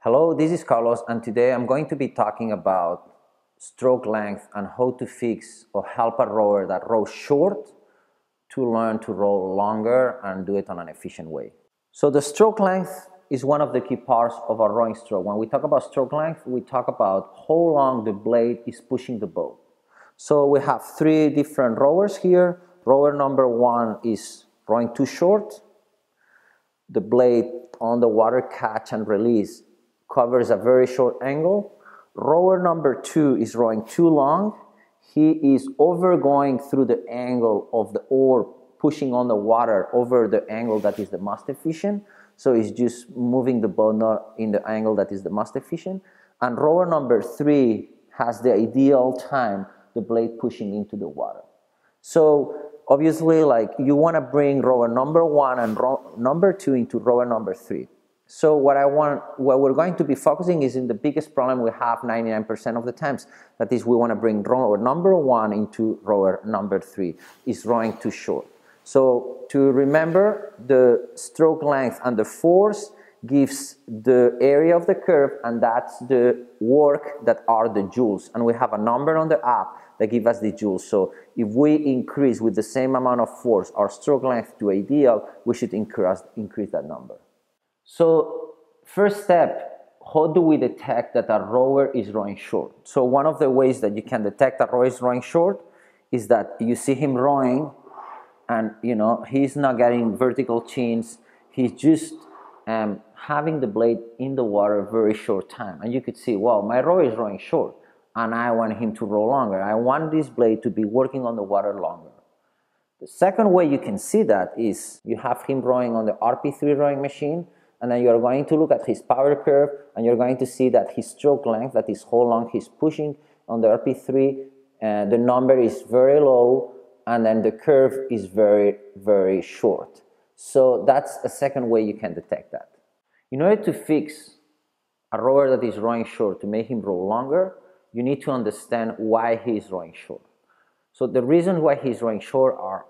Hello, this is Carlos, and today I'm going to be talking about stroke length and how to fix or help a rower that rows short to learn to row longer and do it on an efficient way. So the stroke length is one of the key parts of a rowing stroke. When we talk about stroke length, we talk about how long the blade is pushing the boat. So we have three different rowers here. Rower number one is rowing too short. The blade on the water catch and release covers a very short angle. Rower number two is rowing too long. He is overgoing through the angle of the oar, pushing on the water over the angle that is the most efficient. So he's just moving the boat not in the angle that is the most efficient. And rower number three has the ideal time, the blade pushing into the water. So obviously, like, you want to bring rower number one and number two into rower number three. So what we're going to be focusing is in the biggest problem we have 99% of the times. That is, we want to bring rower number one into rower number three, is rowing too short. So to remember, the stroke length and the force gives the area of the curve, and that's the work that are the joules. And we have a number on the app that gives us the joules. So if we increase with the same amount of force our stroke length to ideal, we should increase that number. So first step, how do we detect that a rower is rowing short? So one of the ways that you can detect a rower is rowing short is that you see him rowing and he's not getting vertical chins. He's just having the blade in the water a very short time. And you could see, wow, my rower is rowing short and I want him to row longer. I want this blade to be working on the water longer. The second way you can see that is you have him rowing on the RP3 rowing machine, and then you're going to look at his power curve and you're going to see that his stroke length, that is how long he's pushing on the RP3, the number is very low and then the curve is very, very short. So that's a second way you can detect that. In order to fix a rower that is rowing short, to make him row longer, you need to understand why he is rowing short. So the reasons why he's rowing short are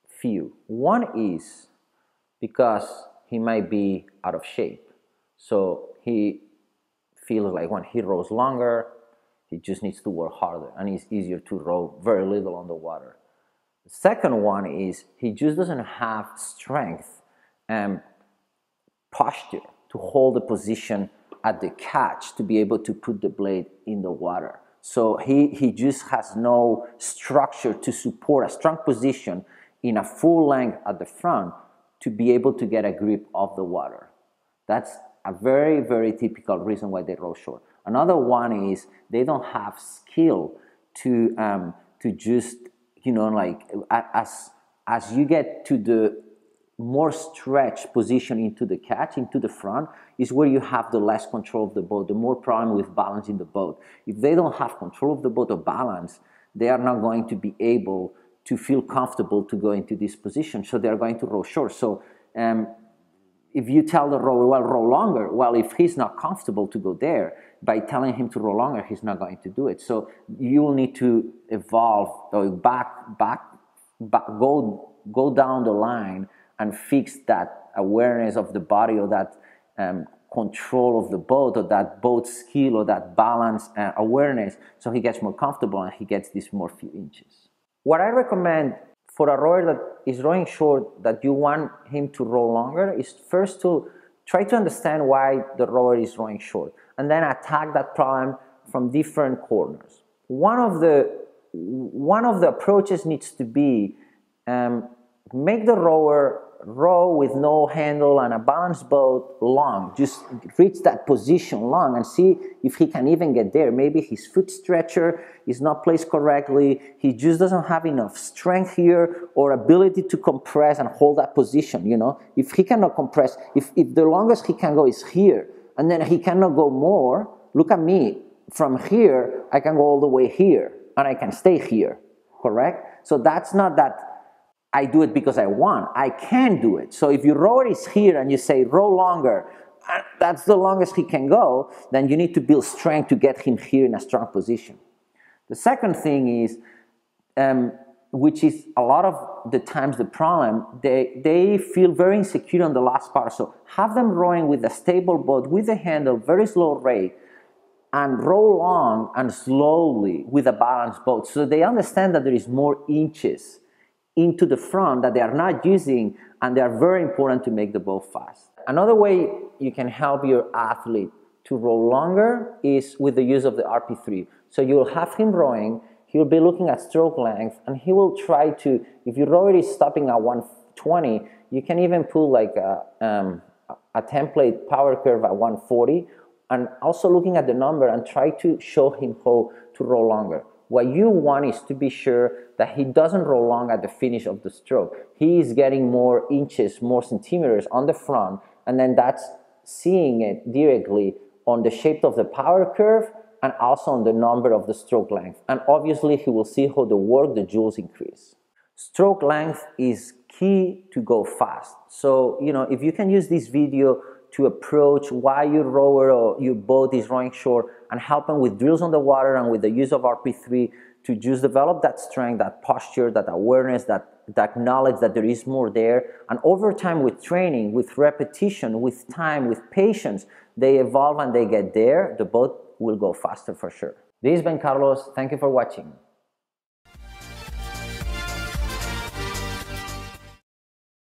few. One is because he might be out of shape. So he feels like when he rows longer, he just needs to work harder and it's easier to row very little on the water. The second one is he just doesn't have strength and posture to hold the position at the catch to be able to put the blade in the water. So he just has no structure to support a strong position in a full length at the front to be able to get a grip of the water. That's a very, very typical reason why they row short. Another one is they don't have skill to just, as you get to the more stretched position into the catch, into the front, is where you have the less control of the boat, the more problem with balancing the boat. If they don't have control of the boat or balance, they are not going to be able to feel comfortable to go into this position, so they're going to row short. So if you tell the rower, well, row longer, well, if he's not comfortable to go there, by telling him to row longer, he's not going to do it. So you will need to evolve, or go down the line and fix that awareness of the body, or that control of the boat, or that boat skill, or that balance awareness, so he gets more comfortable and he gets these more few inches. What I recommend for a rower that is rowing short, that you want him to row longer, is first to try to understand why the rower is rowing short, and then attack that problem from different corners. One of the approaches needs to be make the rower row with no handle and a balanced boat long. Just reach that position long and see if he can even get there. Maybe his foot stretcher is not placed correctly. He just doesn't have enough strength here or ability to compress and hold that position. If he cannot compress, if the longest he can go is here, and then he cannot go more, look at me. From here, I can go all the way here and I can stay here, correct? So that's not that I do it because I want. I can do it. So if your rower is here and you say row longer, that's the longest he can go, then you need to build strength to get him here in a strong position. The second thing is which is a lot of the times the problem. They feel very insecure on the last part. So have them rowing with a stable boat, with a handle, very slow rate, and row long and slowly with a balanced boat. So they understand that there is more inches into the front that they are not using, and they are very important to make the boat fast. Another way you can help your athlete to row longer is with the use of the RP3. So you'll have him rowing, he'll be looking at stroke length, and he will try to, if your rower is stopping at 120, you can even put like a template power curve at 140, and also looking at the number and try to show him how to row longer. What you want is to be sure that he doesn't roll long at the finish of the stroke. He is getting more inches, more centimeters on the front, and then that's seeing it directly on the shape of the power curve and also on the number of the stroke length. And obviously he will see how the work, the joules increase. Stroke length is key to go fast. So, you know, if you can use this video to approach why your rower or your boat is rowing short and help them with drills on the water and with the use of RP3 to just develop that strength, that posture, that awareness, that knowledge that there is more there. And over time with training, with repetition, with time, with patience, they evolve and they get there. The boat will go faster for sure. This has been Carlos. Thank you for watching.